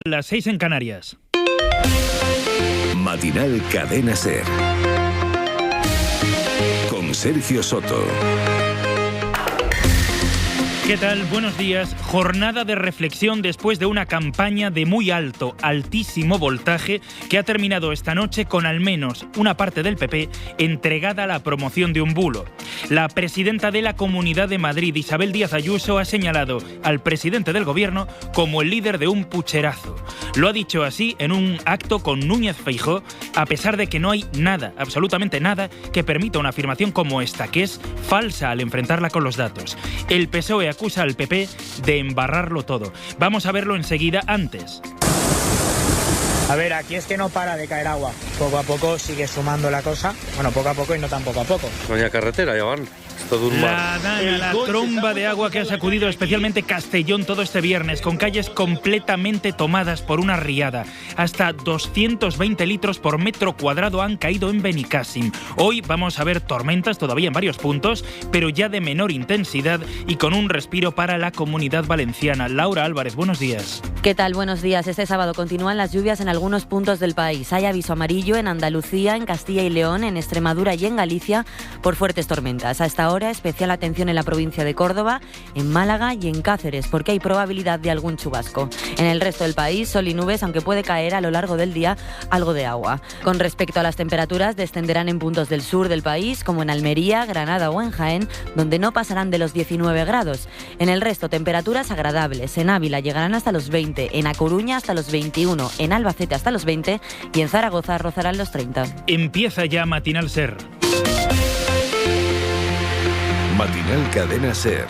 Las 6 en Canarias. Matinal Cadena SER con Sergio Soto. ¿Qué tal? Buenos días. Jornada de reflexión después de una campaña de muy altísimo voltaje que ha terminado esta noche con al menos una parte del PP entregada a la promoción de un bulo. La presidenta de la Comunidad de Madrid, Isabel Díaz Ayuso, ha señalado al presidente del gobierno como el líder de un pucherazo. Lo ha dicho así en un acto con Núñez Feijóo, a pesar de que no hay nada, absolutamente nada, que permita una afirmación como esta, que es falsa al enfrentarla con los datos. El PSOE acusa al PP de embarrarlo todo. Vamos a verlo enseguida. Antes. A ver, aquí es que no para de caer agua. Poco a poco sigue sumando la cosa. Bueno, poco a poco y no tan poco a poco. Doña Carretera, ya van. La dana, la tromba de agua que ha sacudido especialmente Castellón todo este viernes, con calles completamente tomadas por una riada. Hasta 220 litros por metro cuadrado han caído en Benicàssim. Hoy vamos a ver tormentas todavía en varios puntos, pero ya de menor intensidad y con un respiro para la Comunidad Valenciana. Laura Álvarez, buenos días. ¿Qué tal? Buenos días. Este sábado continúan las lluvias en algunos puntos del país. Hay aviso amarillo en Andalucía, en Castilla y León, en Extremadura y en Galicia por fuertes tormentas. Hasta ahora especial atención en la provincia de Córdoba, en Málaga y en Cáceres, porque hay probabilidad de algún chubasco. En el resto del país, sol y nubes, aunque puede caer a lo largo del día algo de agua. Con respecto a las temperaturas, descenderán en puntos del sur del país, como en Almería, Granada o en Jaén, donde no pasarán de los 19 grados. En el resto, temperaturas agradables. En Ávila llegarán hasta los 20, en A Coruña hasta los 21, en Albacete hasta los 20 y en Zaragoza rozarán los 30. Empieza ya Matinal SER. Matinal Cadena SER.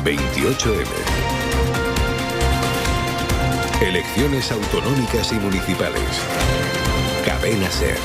...28M... Elecciones autonómicas y municipales. Cadena SER.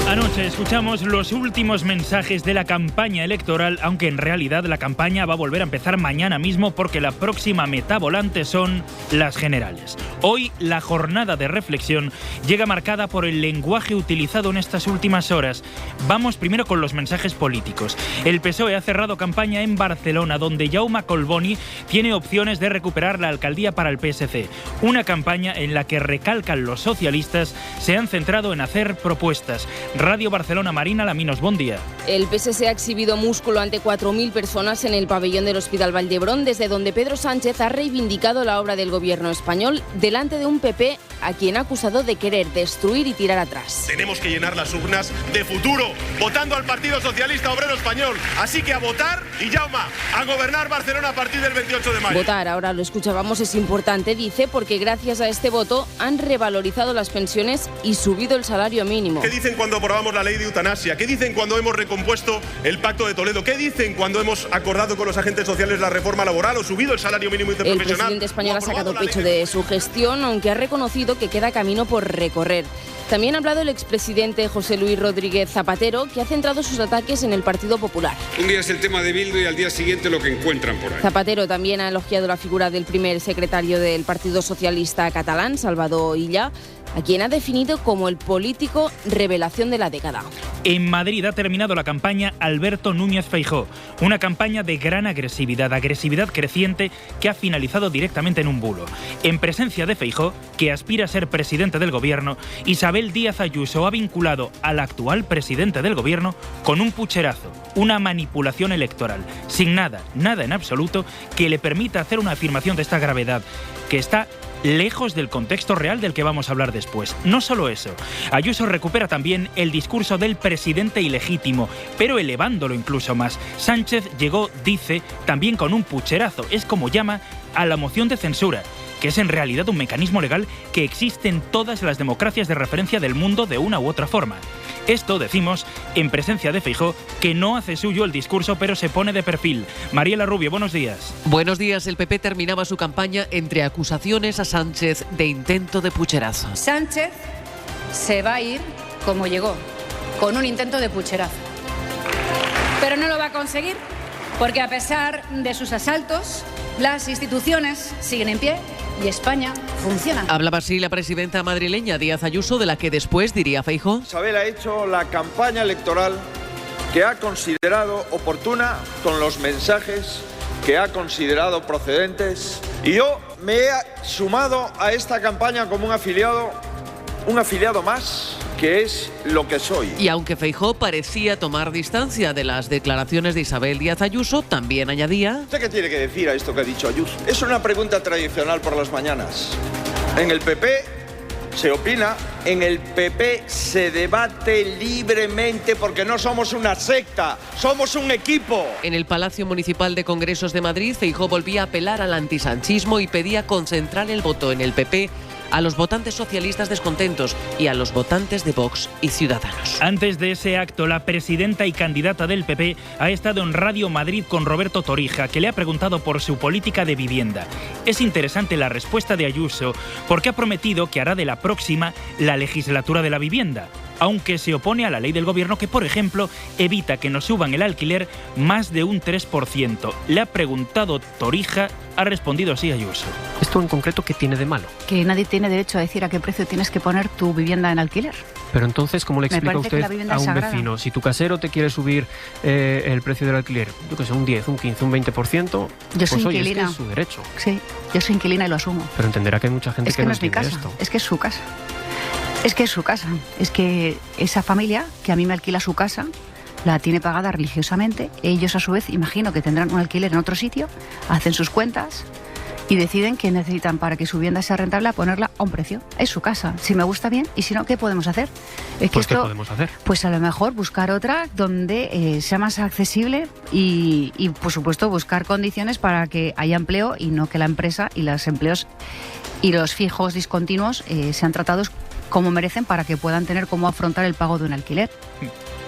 Anoche escuchamos los últimos mensajes de la campaña electoral, aunque en realidad la campaña va a volver a empezar mañana mismo porque la próxima meta volante son las generales. Hoy la jornada de reflexión llega marcada por el lenguaje utilizado en estas últimas horas. Vamos primero con los mensajes políticos. El PSOE ha cerrado campaña en Barcelona, donde Jaume Collboni tiene opciones de recuperar la alcaldía para el PSC. Una campaña en la que, recalcan los socialistas, se han centrado en hacer propuestas. Radio Barcelona, Marina Laminos, buen día. El PSC ha exhibido músculo ante 4.000 personas en el pabellón del Hospital Vall d'Hebron, desde donde Pedro Sánchez ha reivindicado la obra del gobierno español delante de un PP a quien ha acusado de querer destruir y tirar atrás. Tenemos que llenar las urnas de futuro, votando al Partido Socialista Obrero Español. Así que a votar y Jaume, a gobernar Barcelona a partir del 28 de mayo. Votar, ahora lo escuchábamos, es importante, dice, porque gracias a este voto han revalorizado las pensiones y subido el salario mínimo. ¿Qué dicen cuando aprobamos la ley de eutanasia? ¿Qué dicen cuando hemos recompuesto el Pacto de Toledo? ¿Qué dicen cuando hemos acordado con los agentes sociales la reforma laboral o subido el salario mínimo interprofesional? El presidente español ha sacado pecho de su gestión, aunque ha reconocido que queda camino por recorrer. También ha hablado el expresidente José Luis Rodríguez Zapatero, que ha centrado sus ataques en el Partido Popular. Un día es el tema de Bildu y al día siguiente lo que encuentran por ahí. Zapatero también ha elogiado la figura del primer secretario del Partido Socialista catalán, Salvador Illa, a quien ha definido como el político revelación de la década. En Madrid ha terminado la campaña Alberto Núñez Feijóo, una campaña de gran agresividad creciente que ha finalizado directamente en un bulo. En presencia de Feijóo, que aspira a ser presidente del gobierno, Isabel Díaz Ayuso ha vinculado al actual presidente del gobierno con un pucherazo, una manipulación electoral, sin nada en absoluto que le permita hacer una afirmación de esta gravedad, que está lejos del contexto real del que vamos a hablar después. No solo eso, Ayuso recupera también el discurso del presidente ilegítimo, pero elevándolo incluso más. Sánchez llegó, dice, también con un pucherazo, es como llama a la moción de censura, que es en realidad un mecanismo legal que existe en todas las democracias de referencia del mundo de una u otra forma. Esto, decimos, en presencia de Feijóo, que no hace suyo el discurso, pero se pone de perfil. Mariela Rubio, buenos días. Buenos días. El PP terminaba su campaña entre acusaciones a Sánchez de intento de pucherazo. Sánchez se va a ir como llegó, con un intento de pucherazo. Pero no lo va a conseguir, porque a pesar de sus asaltos, las instituciones siguen en pie y España funciona. Hablaba así la presidenta madrileña Díaz Ayuso, de la que después diría Feijóo. Isabel ha hecho la campaña electoral que ha considerado oportuna, con los mensajes que ha considerado procedentes. Y yo me he sumado a esta campaña como un afiliado más, que es lo que soy. Y aunque Feijóo parecía tomar distancia de las declaraciones de Isabel Díaz Ayuso, también añadía... ¿Usted qué tiene que decir a esto que ha dicho Ayuso? Es una pregunta tradicional por las mañanas. En el PP se opina, en el PP se debate libremente porque no somos una secta, somos un equipo. En el Palacio Municipal de Congresos de Madrid, Feijóo volvía a apelar al antisanchismo y pedía concentrar el voto en el PP a los votantes socialistas descontentos y a los votantes de Vox y Ciudadanos. Antes de ese acto, la presidenta y candidata del PP ha estado en Radio Madrid con Roberto Torija, que le ha preguntado por su política de vivienda. Es interesante la respuesta de Ayuso, porque ha prometido que hará de la próxima la legislatura de la vivienda, aunque se opone a la ley del gobierno que, por ejemplo, evita que nos suban el alquiler más de un 3%. Le ha preguntado Torija, ha respondido así Ayuso. ¿Esto en concreto qué tiene de malo? Que nadie tiene derecho a decir a qué precio tienes que poner tu vivienda en alquiler. Pero entonces, ¿cómo le explica usted a un vecino? Si tu casero te quiere subir el precio del alquiler, yo que sé, un 10, un 15, un 20%, yo soy oye, inquilina. es que es su derecho. Sí, yo soy inquilina y lo asumo. Pero entenderá que hay mucha gente que no es mi casa, esto. es que es su casa. Es que es su casa. Es que esa familia que a mí me alquila su casa la tiene pagada religiosamente. Ellos, a su vez, imagino que tendrán un alquiler en otro sitio, hacen sus cuentas y deciden que necesitan para que su vivienda sea rentable a ponerla a un precio. Es su casa. Si me gusta bien y si no, ¿qué podemos hacer? Es que ¿qué podemos hacer? Pues a lo mejor buscar otra donde sea más accesible y, por supuesto, buscar condiciones para que haya empleo y no que la empresa y los empleos y los fijos discontinuos sean tratados como merecen para que puedan tener cómo afrontar el pago de un alquiler.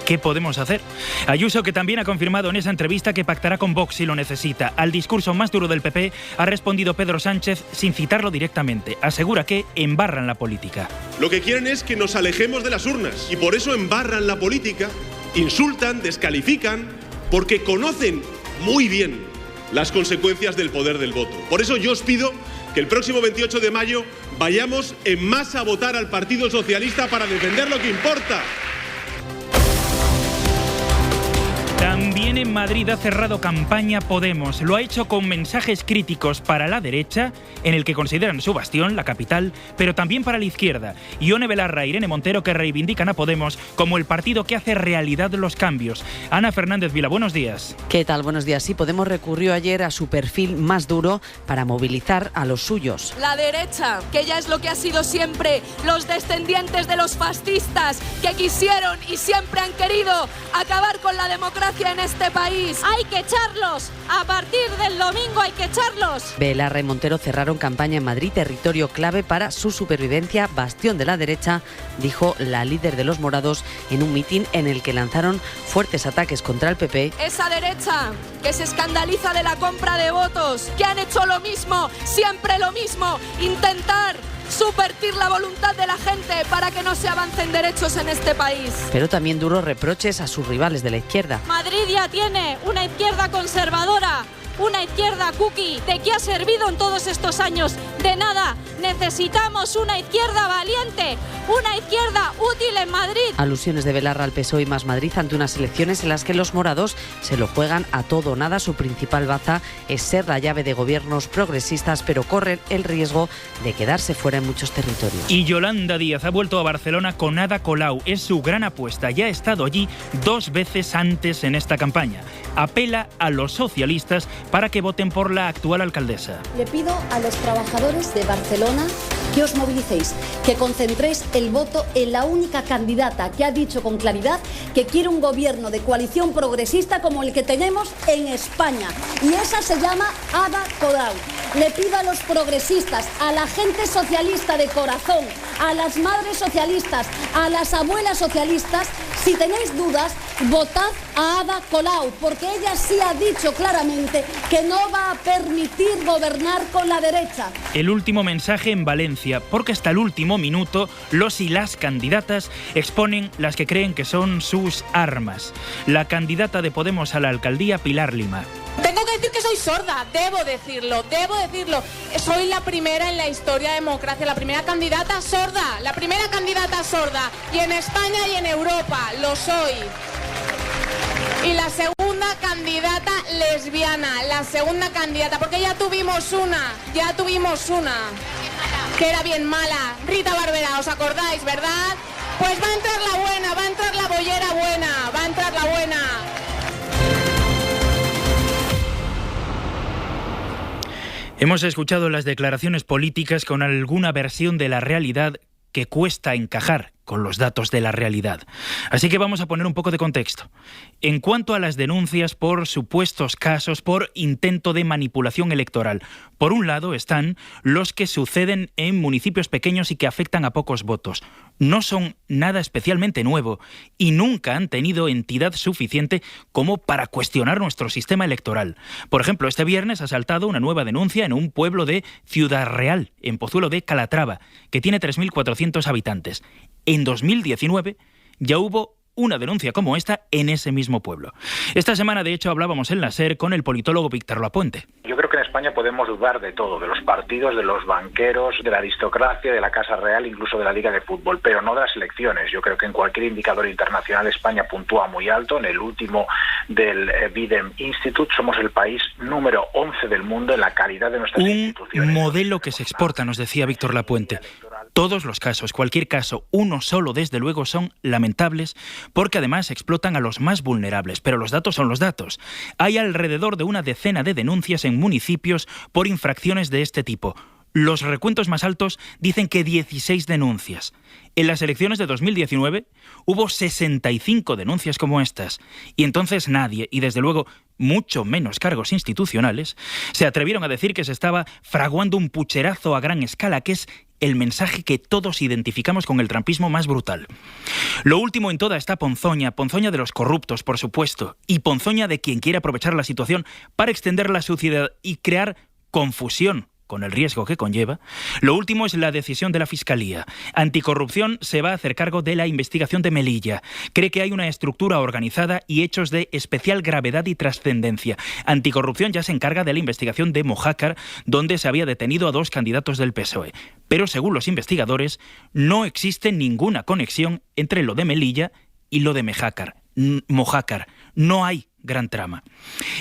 ¿Qué podemos hacer? Ayuso, que también ha confirmado en esa entrevista que pactará con Vox si lo necesita. Al discurso más duro del PP ha respondido Pedro Sánchez sin citarlo directamente. Asegura que embarran la política. Lo que quieren es que nos alejemos de las urnas y por eso embarran la política, insultan, descalifican, porque conocen muy bien las consecuencias del poder del voto. Por eso yo os pido que el próximo 28 de mayo vayamos en masa a votar al Partido Socialista para defender lo que importa. También en Madrid ha cerrado campaña Podemos. Lo ha hecho con mensajes críticos para la derecha, en el que consideran su bastión, la capital, pero también para la izquierda. Ione Belarra e Irene Montero, que reivindican a Podemos como el partido que hace realidad los cambios. Ana Fernández Vila, buenos días. ¿Qué tal? Buenos días. Sí, Podemos recurrió ayer a su perfil más duro para movilizar a los suyos. La derecha, que ya es lo que ha sido siempre, los descendientes de los fascistas que quisieron y siempre han querido acabar con la democracia en este país. Hay que echarlos. A partir del domingo hay que echarlos. Belarra y Montero cerraron campaña en Madrid, territorio clave para su supervivencia, bastión de la derecha, dijo la líder de los morados en un mitin en el que lanzaron fuertes ataques contra el PP. Esa derecha que se escandaliza de la compra de votos, que han hecho lo mismo, siempre lo mismo, intentar subvertir la voluntad de la gente para que no se avancen derechos en este país. Pero también duros reproches a sus rivales de la izquierda. Madrid ya tiene una izquierda conservadora, una izquierda cookie. ¿De qué ha servido en todos estos años? De nada. Necesitamos una izquierda valiente, una izquierda útil en Madrid. Alusiones de Belarra al PSOE y Más Madrid ante unas elecciones en las que los morados se lo juegan a todo o nada. Su principal baza es ser la llave de gobiernos progresistas, pero corren el riesgo de quedarse fuera en muchos territorios. Y Yolanda Díaz ha vuelto a Barcelona con Ada Colau. Es su gran apuesta. Ya ha estado allí 2 veces antes en esta campaña. Apela a los socialistas para que voten por la actual alcaldesa. Le pido a los trabajadores de Barcelona que os movilicéis, que concentréis el voto en la única candidata que ha dicho con claridad que quiere un gobierno de coalición progresista como el que tenemos en España. Y esa se llama Ada Colau. Le pido a los progresistas, a la gente socialista de corazón, a las madres socialistas, a las abuelas socialistas, si tenéis dudas, votad a Ada Colau, porque ella sí ha dicho claramente que no va a permitir gobernar con la derecha. El último mensaje en Valencia, porque hasta el último minuto los y las candidatas exponen las que creen que son sus armas. La candidata de Podemos a la alcaldía, Pilar Lima. Tengo que decir que soy sorda, debo decirlo. Soy la primera en la historia de democracia, la primera candidata sorda, y en España y en Europa lo soy. Y la segunda candidata lesbiana, la segunda candidata, porque ya tuvimos una, que era bien mala, Rita Barberá, ¿os acordáis, verdad? Pues va a entrar la buena, va a entrar la bollera buena, va a entrar la buena. Hemos escuchado las declaraciones políticas con alguna versión de la realidad que cuesta encajar con los datos de la realidad. Así que vamos a poner un poco de contexto. En cuanto a las denuncias por supuestos casos por intento de manipulación electoral, por un lado están los que suceden en municipios pequeños y que afectan a pocos votos. No son nada especialmente nuevo y nunca han tenido entidad suficiente como para cuestionar nuestro sistema electoral. Por ejemplo, este viernes ha saltado una nueva denuncia en un pueblo de Ciudad Real, en Pozuelo de Calatrava, que tiene 3.400 habitantes. En 2019 ya hubo una denuncia como esta en ese mismo pueblo. Esta semana, de hecho, hablábamos en la SER con el politólogo Víctor Lapuente. Yo creo que en España podemos dudar de todo, de los partidos, de los banqueros, de la aristocracia, de la Casa Real, incluso de la Liga de Fútbol, pero no de las elecciones. Yo creo que en cualquier indicador internacional España puntúa muy alto. En el último del Biden Institute somos el país número 11 del mundo en la calidad de nuestras instituciones. Un modelo que se exporta, nos decía Víctor Lapuente. Todos los casos, cualquier caso, uno solo desde luego, son lamentables porque además explotan a los más vulnerables. Pero los datos son los datos. Hay alrededor de una decena de denuncias en municipios por infracciones de este tipo. Los recuentos más altos dicen que 16 denuncias. En las elecciones de 2019 hubo 65 denuncias como estas. Y entonces nadie, y desde luego mucho menos cargos institucionales, se atrevieron a decir que se estaba fraguando un pucherazo a gran escala, que es el mensaje que todos identificamos con el trumpismo más brutal. Lo último en toda esta ponzoña de los corruptos, por supuesto, y ponzoña de quien quiere aprovechar la situación para extender la suciedad y crear confusión, con el riesgo que conlleva. Lo último es la decisión de la Fiscalía. Anticorrupción se va a hacer cargo de la investigación de Melilla. Cree que hay una estructura organizada y hechos de especial gravedad y trascendencia. Anticorrupción ya se encarga de la investigación de Mojácar, donde se había detenido a 2 candidatos del PSOE. Pero según los investigadores, no existe ninguna conexión entre lo de Melilla y lo de Mojácar. No hay gran trama.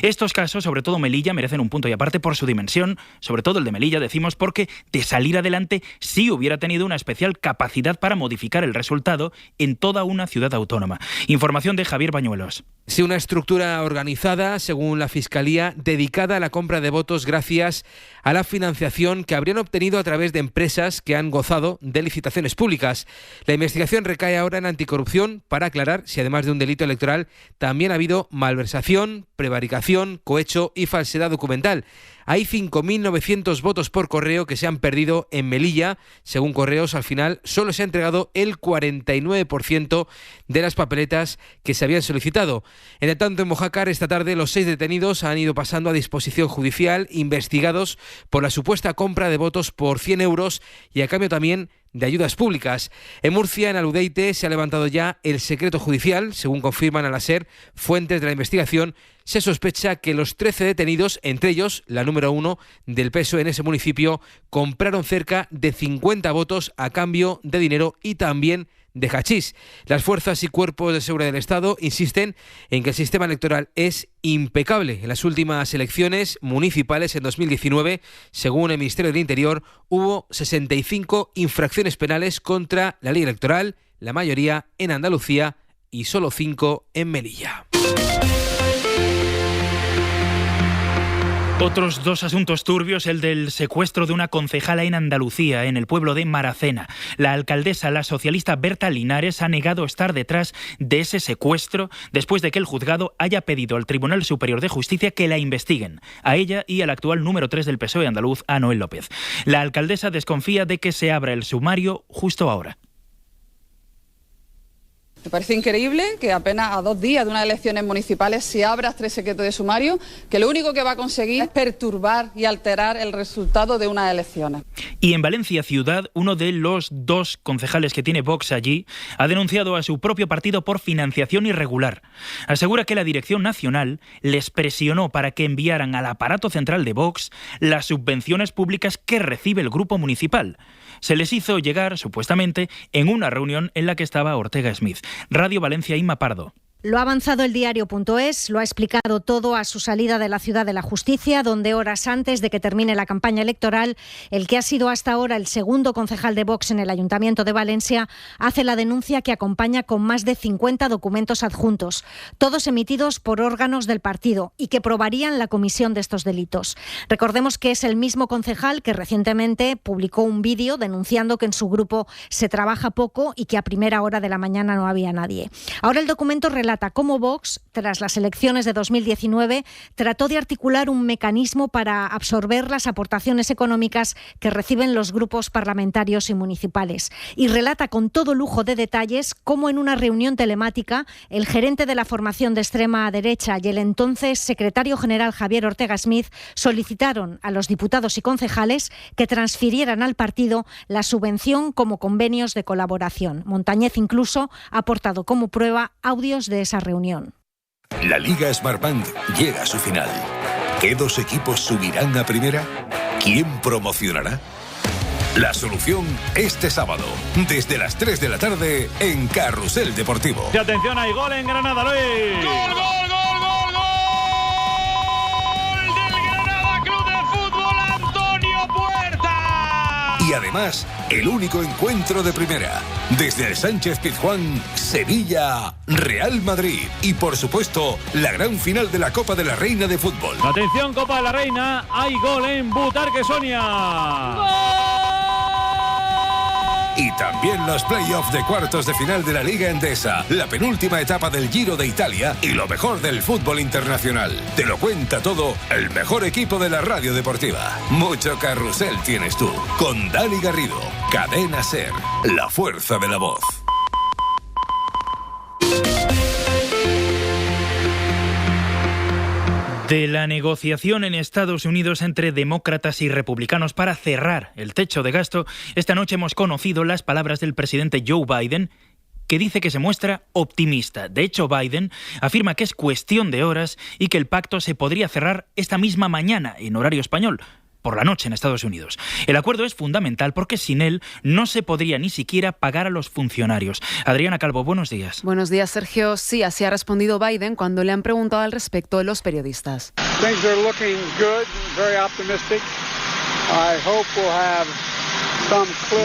Estos casos, sobre todo Melilla, merecen un punto y aparte por su dimensión, sobre todo el de Melilla, decimos, porque de salir adelante sí hubiera tenido una especial capacidad para modificar el resultado en toda una ciudad autónoma. Información de Javier Bañuelos. Sí, una estructura organizada, según la Fiscalía, dedicada a la compra de votos gracias a la financiación que habrían obtenido a través de empresas que han gozado de licitaciones públicas. La investigación recae ahora en anticorrupción para aclarar si, además de un delito electoral, también ha habido malversación, prevaricación, cohecho y falsedad documental. Hay 5.900 votos por correo que se han perdido en Melilla. Según Correos, al final solo se ha entregado el 49% de las papeletas que se habían solicitado. En tanto, en Mojácar, esta tarde los 6 detenidos han ido pasando a disposición judicial, investigados por la supuesta compra de votos por 100 euros y a cambio también de ayudas públicas. En Murcia, en Aludeite, se ha levantado ya el secreto judicial. Según confirman a la SER fuentes de la investigación, se sospecha que los 13 detenidos, entre ellos la número 1 del PSOE en ese municipio, compraron cerca de 50 votos a cambio de dinero y también de hachís. Las fuerzas y cuerpos de seguridad del Estado insisten en que el sistema electoral es impecable. En las últimas elecciones municipales en 2019, según el Ministerio del Interior, hubo 65 infracciones penales contra la ley electoral, la mayoría en Andalucía y solo 5 en Melilla. Otros 2 asuntos turbios, el del secuestro de una concejala en Andalucía, en el pueblo de Maracena. La alcaldesa, la socialista Berta Linares, ha negado estar detrás de ese secuestro después de que el juzgado haya pedido al Tribunal Superior de Justicia que la investiguen, a ella y al actual número 3 del PSOE andaluz, a Noel López. La alcaldesa desconfía de que se abra el sumario justo ahora. Me parece increíble que apenas a 2 días de unas elecciones municipales se abra este secreto de sumario, que lo único que va a conseguir es perturbar y alterar el resultado de unas elecciones. Y en Valencia Ciudad, uno de los 2 concejales que tiene Vox allí ha denunciado a su propio partido por financiación irregular. Asegura que la Dirección Nacional les presionó para que enviaran al aparato central de Vox las subvenciones públicas que recibe el grupo municipal. Se les hizo llegar, supuestamente, en una reunión en la que estaba Ortega Smith. Radio Valencia, Inma Pardo. Lo ha avanzado el diario.es, lo ha explicado todo a su salida de la Ciudad de la Justicia, donde horas antes de que termine la campaña electoral, el que ha sido hasta ahora el segundo concejal de Vox en el Ayuntamiento de Valencia hace la denuncia que acompaña con más de 50 documentos adjuntos, todos emitidos por órganos del partido y que probarían la comisión de estos delitos. Recordemos que es el mismo concejal que recientemente publicó un vídeo denunciando que en su grupo se trabaja poco y que a primera hora de la mañana no había nadie. Ahora el documento relata cómo Vox, tras las elecciones de 2019, trató de articular un mecanismo para absorber las aportaciones económicas que reciben los grupos parlamentarios y municipales. Y relata con todo lujo de detalles cómo en una reunión telemática el gerente de la formación de extrema derecha y el entonces secretario general Javier Ortega Smith solicitaron a los diputados y concejales que transfirieran al partido la subvención como convenios de colaboración. Montañez incluso ha aportado como prueba audios de esa reunión. La Liga Smartbank llega a su final. ¿Qué dos equipos subirán a primera? ¿Quién promocionará? La solución este sábado, desde las 3 de la tarde en Carrusel Deportivo. Y atención, hay gol en Granada, Luis. ¡Gol, gol, gol, gol, gol! ¡Del Granada Club de Fútbol, Antonio Puerta! Y además, el único encuentro de primera. Desde el Sánchez Pizjuán, Sevilla, Real Madrid. Y por supuesto, la gran final de la Copa de la Reina de Fútbol. Atención, Copa de la Reina, hay gol en Butarque, Sonia. ¡Gol! Y también los playoffs de cuartos de final de la Liga Endesa, la penúltima etapa del Giro de Italia y lo mejor del fútbol internacional. Te lo cuenta todo el mejor equipo de la radio deportiva. Mucho carrusel tienes tú. Con Dani Garrido, Cadena SER, la fuerza de la voz. De la negociación en Estados Unidos entre demócratas y republicanos para cerrar el techo de gasto, esta noche hemos conocido las palabras del presidente Joe Biden, que dice que se muestra optimista. De hecho, Biden afirma que es cuestión de horas y que el pacto se podría cerrar esta misma mañana en horario español, por la noche en Estados Unidos. El acuerdo es fundamental porque sin él no se podría ni siquiera pagar a los funcionarios. Adriana Calvo, buenos días. Buenos días, Sergio. Sí, así ha respondido Biden cuando le han preguntado al respecto de los periodistas. Things are looking good, very optimistic. I hope we'll have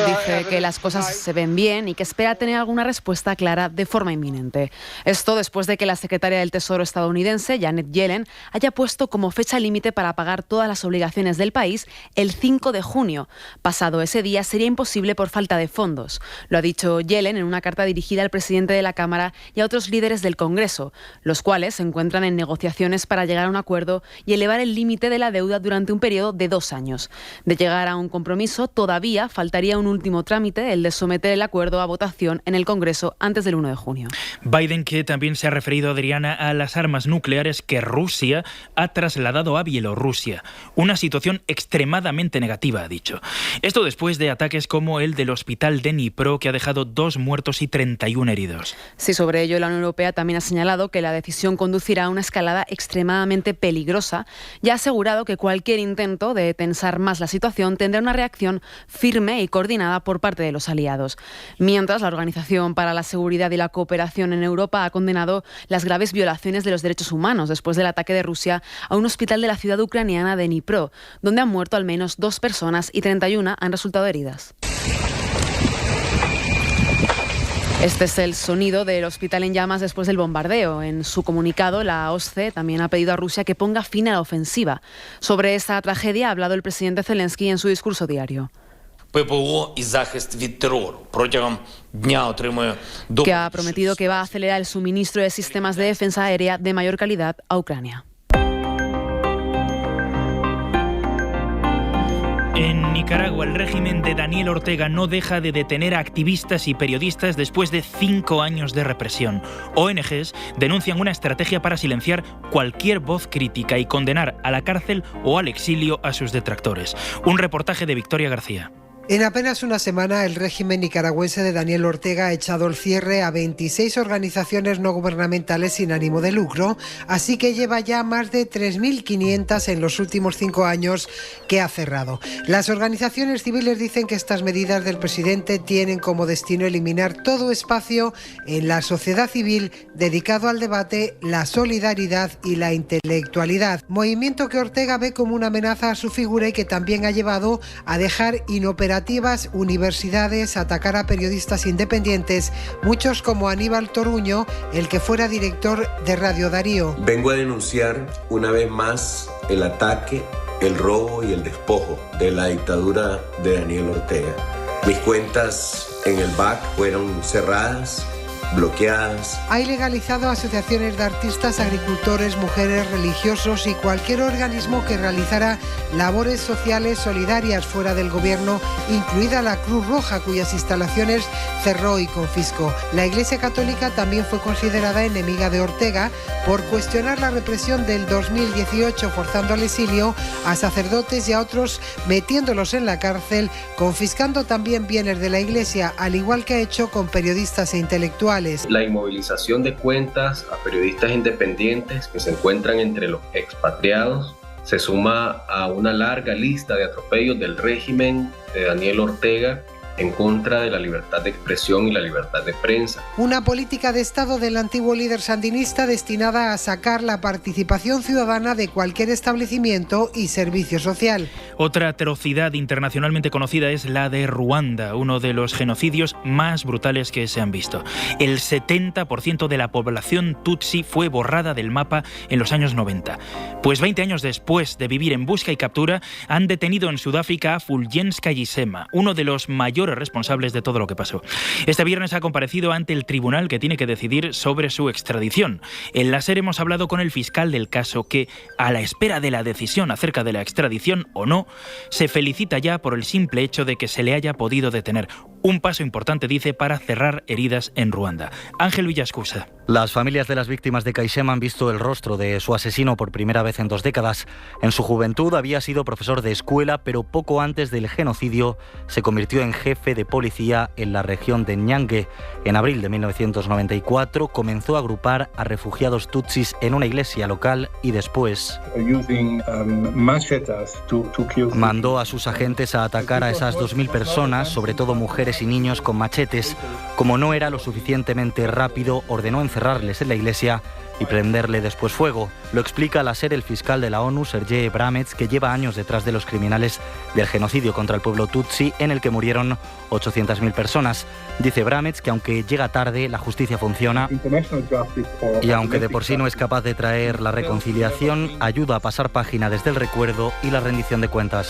Dice que las cosas se ven bien y que espera tener alguna respuesta clara de forma inminente. Esto después de que la secretaria del Tesoro estadounidense, Janet Yellen, haya puesto como fecha límite para pagar todas las obligaciones del país el 5 de junio. Pasado ese día sería imposible por falta de fondos. Lo ha dicho Yellen en una carta dirigida al presidente de la Cámara y a otros líderes del Congreso, los cuales se encuentran en negociaciones para llegar a un acuerdo y elevar el límite de la deuda durante un periodo de 2 años. De llegar a un compromiso, todavía faltaría un último trámite, el de someter el acuerdo a votación en el Congreso antes del 1 de junio. Biden, que también se ha referido, Adriana, a las armas nucleares que Rusia ha trasladado a Bielorrusia. Una situación extremadamente negativa, ha dicho. Esto después de ataques como el del hospital de Dnipro, que ha dejado 2 muertos y 31 heridos. Sí, sobre ello la Unión Europea también ha señalado que la decisión conducirá a una escalada extremadamente peligrosa y ha asegurado que cualquier intento de tensar más la situación tendrá una reacción firme y coordinada por parte de los aliados. Mientras, la Organización para la Seguridad y la Cooperación en Europa ha condenado las graves violaciones de los derechos humanos después del ataque de Rusia a un hospital de la ciudad ucraniana de Dnipro, donde han muerto al menos 2 personas y 31 han resultado heridas. Este es el sonido del hospital en llamas después del bombardeo. En su comunicado, la OSCE también ha pedido a Rusia que ponga fin a la ofensiva. Sobre esta tragedia ha hablado el presidente Zelensky en su discurso diario. Que ha prometido que va a acelerar el suministro de sistemas de defensa aérea de mayor calidad a Ucrania. En Nicaragua, el régimen de Daniel Ortega no deja de detener a activistas y periodistas después de 5 años de represión. ONGs denuncian una estrategia para silenciar cualquier voz crítica y condenar a la cárcel o al exilio a sus detractores. Un reportaje de Victoria García. En apenas una semana, el régimen nicaragüense de Daniel Ortega ha echado el cierre a 26 organizaciones no gubernamentales sin ánimo de lucro, así que lleva ya más de 3.500 en los últimos 5 años que ha cerrado. Las organizaciones civiles dicen que estas medidas del presidente tienen como destino eliminar todo espacio en la sociedad civil dedicado al debate, la solidaridad y la intelectualidad. Movimiento que Ortega ve como una amenaza a su figura y que también ha llevado a dejar inoperativas universidades, atacar a periodistas independientes, muchos como Aníbal Toruño, el que fuera director de Radio Darío. Vengo a denunciar una vez más el ataque, el robo y el despojo de la dictadura de Daniel Ortega. Mis cuentas en el BAC fueron cerradas, bloqueadas. Ha ilegalizado asociaciones de artistas, agricultores, mujeres, religiosos y cualquier organismo que realizara labores sociales solidarias fuera del gobierno, incluida la Cruz Roja, cuyas instalaciones cerró y confiscó. La Iglesia Católica también fue considerada enemiga de Ortega por cuestionar la represión del 2018, forzando al exilio a sacerdotes y a otros, metiéndolos en la cárcel, confiscando también bienes de la Iglesia, al igual que ha hecho con periodistas e intelectuales. La inmovilización de cuentas a periodistas independientes que se encuentran entre los expatriados se suma a una larga lista de atropellos del régimen de Daniel Ortega en contra de la libertad de expresión y la libertad de prensa. Una política de Estado del antiguo líder sandinista destinada a sacar la participación ciudadana de cualquier establecimiento y servicio social. Otra atrocidad internacionalmente conocida es la de Ruanda, uno de los genocidios más brutales que se han visto. El 70% de la población tutsi fue borrada del mapa en los años 90. Pues 20 años después de vivir en busca y captura, han detenido en Sudáfrica a Fulgens Kayisema, uno de los mayores responsables de todo lo que pasó. Este viernes ha comparecido ante el tribunal que tiene que decidir sobre su extradición. En la SER hemos hablado con el fiscal del caso que, a la espera de la decisión acerca de la extradición o no, se felicita ya por el simple hecho de que se le haya podido detener. Un paso importante, dice, para cerrar heridas en Ruanda. Ángel Villascusa. Las familias de las víctimas de Kayisema han visto el rostro de su asesino por primera vez en 2 décadas. En su juventud había sido profesor de escuela, pero poco antes del genocidio se convirtió en jefe de policía en la región de Nyange. En abril de 1994 comenzó a agrupar a refugiados tutsis en una iglesia local y después mandó a sus agentes a atacar a esas 2.000 personas, sobre todo mujeres y niños, con machetes. Como no era lo suficientemente rápido, ordenó encerrarles en la iglesia y prenderle después fuego. Lo explica a la SER el fiscal de la ONU, Sergej Bramets, que lleva años detrás de los criminales del genocidio contra el pueblo tutsi, en el que murieron 800.000 personas. Dice Bramets que aunque llega tarde, la justicia funciona y aunque de por sí no es capaz de traer la reconciliación, ayuda a pasar página desde el recuerdo y la rendición de cuentas.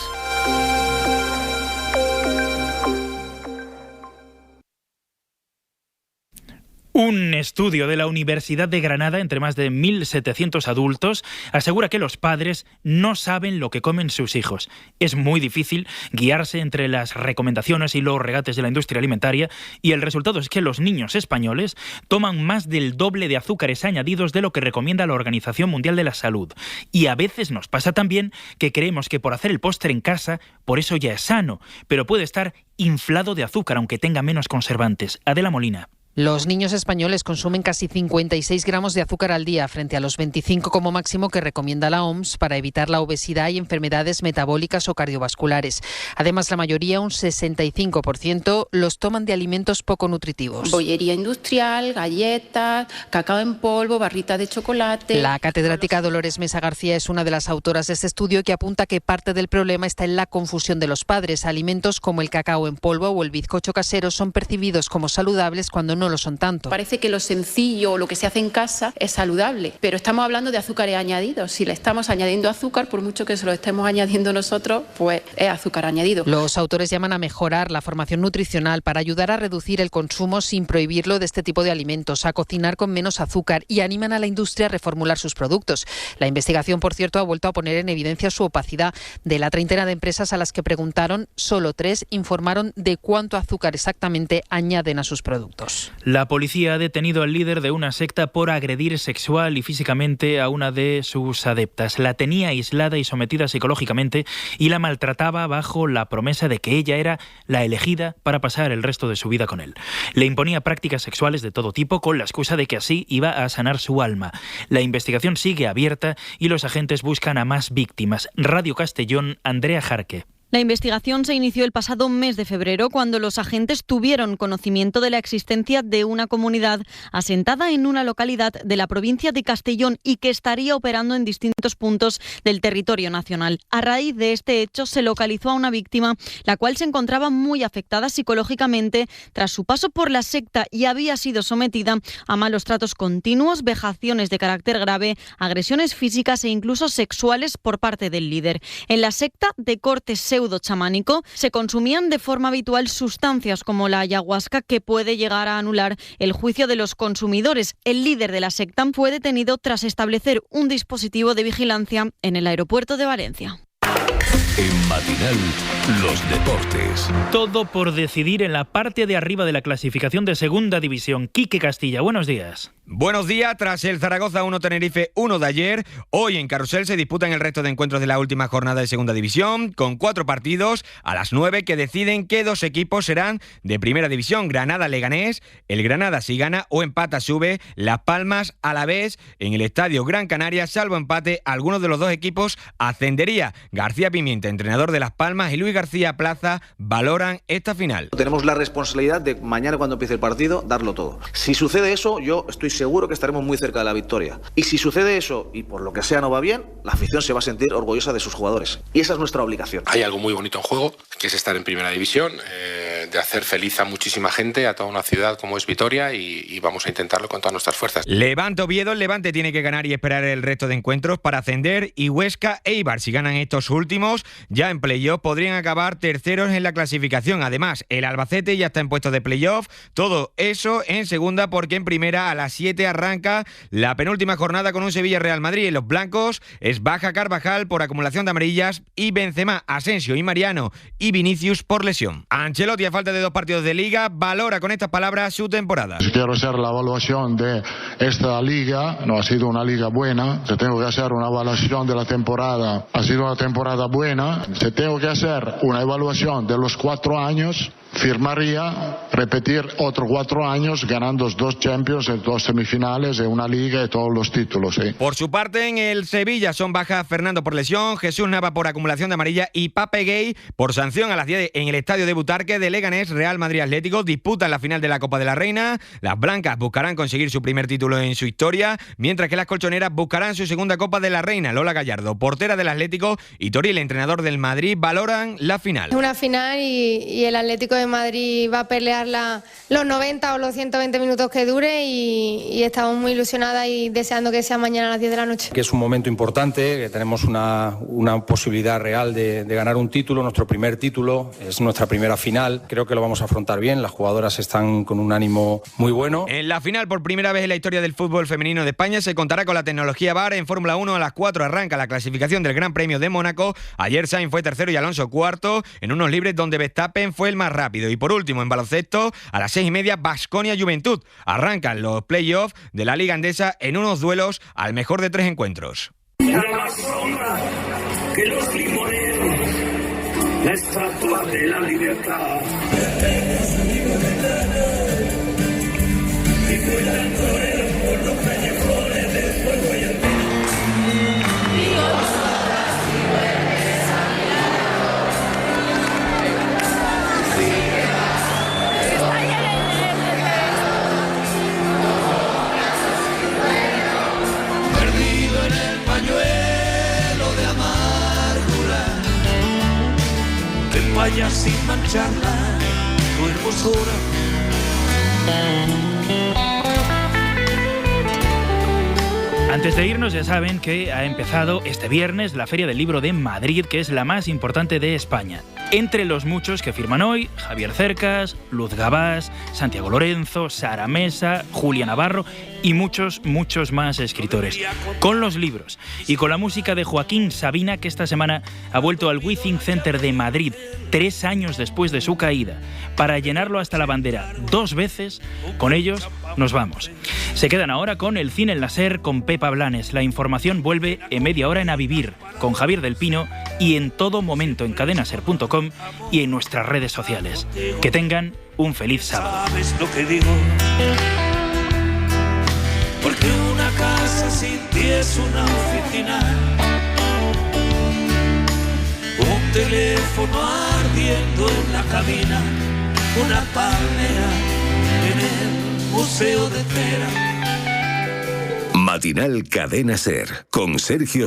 Un estudio de la Universidad de Granada, entre más de 1.700 adultos, asegura que los padres no saben lo que comen sus hijos. Es muy difícil guiarse entre las recomendaciones y los regates de la industria alimentaria, y el resultado es que los niños españoles toman más del doble de azúcares añadidos de lo que recomienda la Organización Mundial de la Salud. Y a veces nos pasa también que creemos que por hacer el postre en casa, por eso ya es sano, pero puede estar inflado de azúcar, aunque tenga menos conservantes. Adela Molina. Los niños españoles consumen casi 56 gramos de azúcar al día, frente a los 25 como máximo que recomienda la OMS para evitar la obesidad y enfermedades metabólicas o cardiovasculares. Además, la mayoría, un 65%, los toman de alimentos poco nutritivos. Bollería industrial, galletas, cacao en polvo, barritas de chocolate. La catedrática Dolores Mesa García es una de las autoras de este estudio, que apunta que parte del problema está en la confusión de los padres. Alimentos como el cacao en polvo o el bizcocho casero son percibidos como saludables cuando no lo son tanto. Parece que lo sencillo o lo que se hace en casa es saludable, pero estamos hablando de azúcares añadidos. Si le estamos añadiendo azúcar, por mucho que se lo estemos añadiendo nosotros, pues es azúcar añadido. Los autores llaman a mejorar la formación nutricional para ayudar a reducir el consumo sin prohibirlo de este tipo de alimentos, a cocinar con menos azúcar, y animan a la industria a reformular sus productos. La investigación, por cierto, ha vuelto a poner en evidencia su opacidad. De la treintena de empresas a las que preguntaron, solo 3 informaron de cuánto azúcar exactamente añaden a sus productos. La policía ha detenido al líder de una secta por agredir sexual y físicamente a una de sus adeptas. La tenía aislada y sometida psicológicamente y la maltrataba bajo la promesa de que ella era la elegida para pasar el resto de su vida con él. Le imponía prácticas sexuales de todo tipo con la excusa de que así iba a sanar su alma. La investigación sigue abierta y los agentes buscan a más víctimas. Radio Castellón, Andrea Jarque. La investigación se inició el pasado mes de febrero cuando los agentes tuvieron conocimiento de la existencia de una comunidad asentada en una localidad de la provincia de Castellón y que estaría operando en distintos puntos del territorio nacional. A raíz de este hecho se localizó a una víctima, la cual se encontraba muy afectada psicológicamente tras su paso por la secta y había sido sometida a malos tratos continuos, vejaciones de carácter grave, agresiones físicas e incluso sexuales por parte del líder. En la secta de corte pseudo-chamánico se consumían de forma habitual sustancias como la ayahuasca que puede llegar a anular el juicio de los consumidores. El líder de la secta fue detenido tras establecer un dispositivo de vigilancia en el aeropuerto de Valencia. En Matinal, los deportes. Todo por decidir en la parte de arriba de la clasificación de Segunda División. Quique Castilla, buenos días. Buenos días. Tras el Zaragoza 1 Tenerife 1 de ayer, hoy en Carrusel se disputan el resto de encuentros de la última jornada de Segunda División, con 4 partidos a las 9 que deciden qué 2 equipos serán de Primera División. Granada-Leganés, el Granada si gana o empata sube, Las Palmas Alavés en el Estadio Gran Canaria, salvo empate, algunos de los 2 equipos ascendería. García Pimienta, entrenador de Las Palmas, y Luis García Plaza valoran esta final. Tenemos la responsabilidad de mañana cuando empiece el partido darlo todo. Si sucede eso, yo estoy seguro que estaremos muy cerca de la victoria. Y si sucede eso y por lo que sea no va bien, la afición se va a sentir orgullosa de sus jugadores. Y esa es nuestra obligación. Hay algo muy bonito en juego, que es estar en Primera División, de hacer feliz a muchísima gente, a toda una ciudad como es Vitoria, y vamos a intentarlo con todas nuestras fuerzas. Levante Oviedo, el Levante tiene que ganar y esperar el resto de encuentros para ascender, y Huesca Eibar, si ganan estos últimos, ya en playoff podrían acabar terceros en la clasificación. Además, el Albacete ya está en puestos de playoff. Todo eso en segunda, porque en primera a las 7 arranca la penúltima jornada con un Sevilla-Real Madrid. En los blancos es baja Carvajal por acumulación de amarillas y Benzema, Asensio y Mariano y Vinicius por lesión. Ancelotti, a falta de 2 partidos de Liga, valora con estas palabras su temporada. Si quiero hacer la evaluación de esta Liga, no ha sido una Liga buena. Si tengo que hacer una evaluación de la temporada, ha sido una temporada buena. Si tengo que hacer una evaluación de los 4 años, firmaría repetir otros 4 años ganando 2 Champions, 2 semifinales, una Liga y todos los títulos. ¿Sí? Por su parte, en el Sevilla son bajas Fernando por lesión, Jesús Nava por acumulación de amarilla y Pape Gay por sanción a las 10 en el estadio de Butarque. De Leganés, Real Madrid Atlético disputan la final de la Copa de la Reina. Las blancas buscarán conseguir su primer título en su historia, mientras que las colchoneras buscarán su segunda Copa de la Reina. Lola Gallardo, portera del Atlético, y Toriel, entrenador del Madrid, valoran la final. Es una final y el Atlético de Madrid va a pelear los 90 o los 120 minutos que dure y estamos muy ilusionadas y deseando que sea mañana a las 10 de la noche. Que es un momento importante, que tenemos una posibilidad real de ganar un título, nuestro primer título, es nuestra primera final. Creo que lo vamos a afrontar bien, las jugadoras están con un ánimo muy bueno. En la final, por primera vez en la historia del fútbol femenino de España, se contará con la tecnología VAR. En Fórmula 1 a las 4 arranca la clasificación del Gran Premio de Mónaco. Ayer Sainz fue tercero y Alonso cuarto, en unos libres donde Verstappen fue el más rápido. Y por último, en baloncesto, a las 6:30, Baskonia Juventud. Arrancan los playoffs de la Liga Endesa en unos duelos al mejor de 3 encuentros. La más sombra que los limoneros, la estatua de la libertad. Y vuelan toreros por los callejones del fuego y el vaya sin mancharla tu hermosura. Antes de irnos, ya saben que ha empezado este viernes la Feria del Libro de Madrid, que es la más importante de España. Entre los muchos que firman hoy, Javier Cercas, Luz Gabás, Santiago Lorenzo, Sara Mesa, Julia Navarro y muchos más escritores. Con los libros y con la música de Joaquín Sabina, que esta semana ha vuelto al Withing Center de Madrid 3 años después de su caída, para llenarlo hasta la bandera 2 veces, con ellos nos vamos. Se quedan ahora con el cine en la SER con Pepa Blanes. La información vuelve en media hora en A Vivir con Javier del Pino y en todo momento en cadenaser.com y en nuestras redes sociales. Que tengan un feliz sábado. ¿Sabes lo que digo? Porque una casa sin ti es una oficina, un teléfono ardiendo en la cabina, una palmera en el museo de cera. Matinal Cadena Ser con Sergio